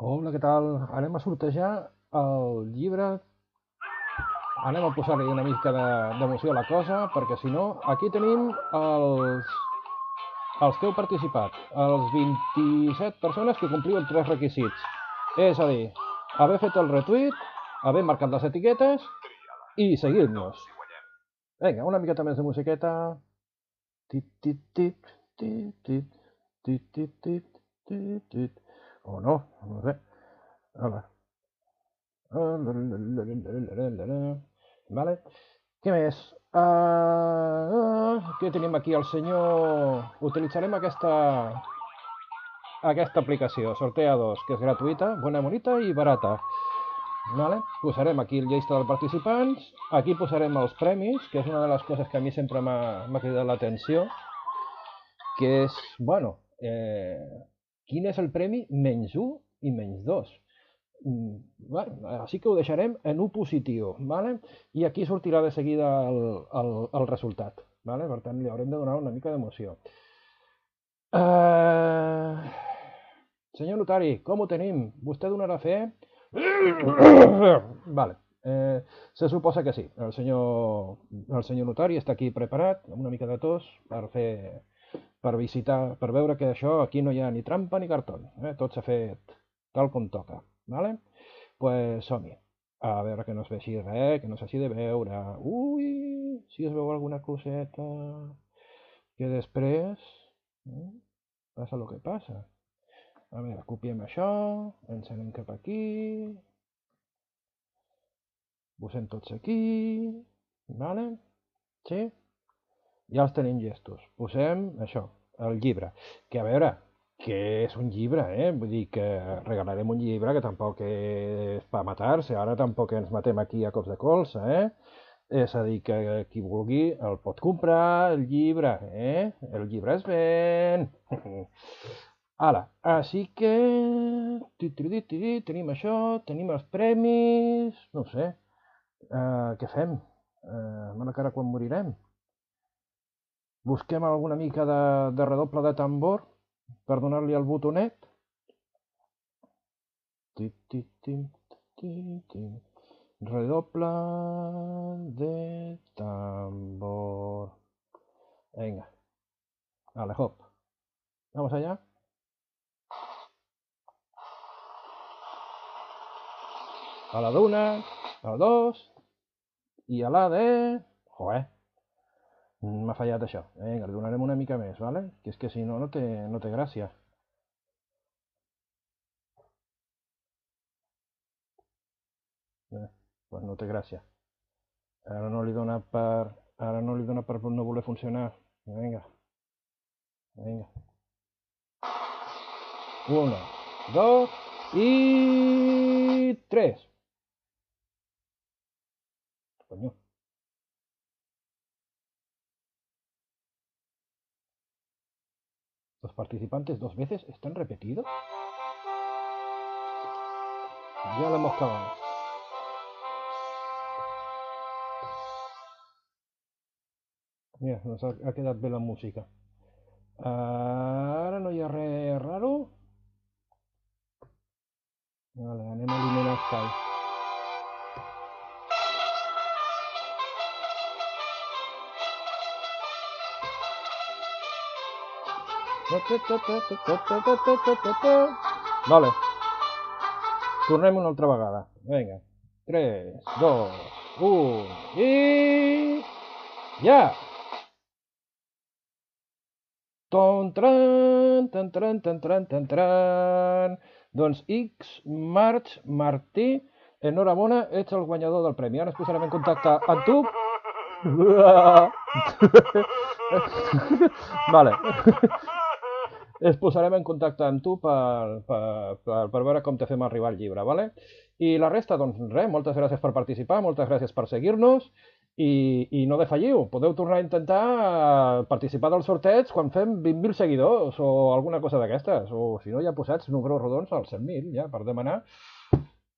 Hola, què tal? Anem a sortejar el llibre. Anem a posar-li una mica d'emoció a la cosa, perquè si no, aquí tenim els que heu participat, els 27 persones que compliuen tres requisits. És a dir, haver fet el retweet, haver marcat les etiquetes i seguir-nos. Vinga, una miqueta més de musiqueta. Tit, tit, tit, tit, tit, tit, tit, tit, tit, tit. O no, no sé. Hola. Vale. Què més? Què tenim aquí? El senyor... Utilitzarem aquesta aplicació, Sortea 2, que és gratuïta, bona, bonita i barata. Vale? Posarem aquí el llista dels participants, aquí posarem els premis, que és una de les coses que a mi sempre m'ha cridat l'atenció, que és, bueno, quin és el premi menys 1 i menys 2? Bueno, així que ho deixarem en un positiu, ¿vale? I aquí sortirà de seguida el resultat, ¿vale? Per tant, li haurem de donar una mica d'emoció. Senyor notari, com ho tenim? Vostè donarà fe? Vale. Se suposa que sí. El senyor notari està aquí preparat, amb una mica de tos, per visitar, per veure que això aquí no hi ha ni trampa ni cartó. Tot s'ha fet tal com toca, ¿vale? Pues som-hi. A veure que no es vegi res, que no s'hagi de veure. Ui, si es veu alguna coseta que després passa el que passa. A veure, copiem això, ens anem cap aquí, posem tots aquí, vale? Sí? Ja els tenim llestos. Posem això, el llibre. Que a veure, que és un llibre, Vull dir que regalarem un llibre que tampoc és per matar-se. Ara tampoc ens matem aquí a cops de colze, És a dir, que qui vulgui el pot comprar, el llibre, El llibre es ven. Ara, així que... Tenim això, tenim els premis... No ho sé. Què fem? Mala cara quan morirem. Busquem alguna mica de redoble de tambor per donar-li el botonet. Redoble de tambor. Venga. Vale, hop. Vamos allá. A la d'una, a la dos i a la de... Joder, m'ha fallat això. Vinga, li donarem una mica més, ¿vale? Que és que si no, no té gràcia. Pues no té gràcia. Ara no li dona per... Ara no li dona per no voler funcionar. Vinga, vinga. Una, dos i tres. Coño. Los participantes dos veces están repetidos. Ya la hemos cagado. Mira, nos ha quedat bé la música. Ara no hi ha res raro. Vale, anem a eliminar espai. Vale. Tornem una altra vegada. Vinga. 3, 2, 1 i... Ja! Ton, tran, tan, tran, tan, tran, tan, tran. Doncs X, Martí, enhorabona, ets el guanyador del premi. Ara ens posarem en contacte amb tu. Vale. Ens posarem en contacte amb tu per veure com te fem arribar el llibre, vale? I la resta, doncs res, moltes gràcies per participar, moltes gràcies per seguir-nos i no defalliu, podeu tornar a intentar participar del sorteig quan fem 20.000 seguidors o alguna cosa d'aquestes, o si no ja posats números rodons als 100.000 ja per demanar.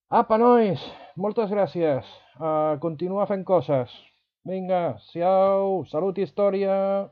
Apa, nois, moltes gràcies, continua fent coses. Vinga, siau, salut i història.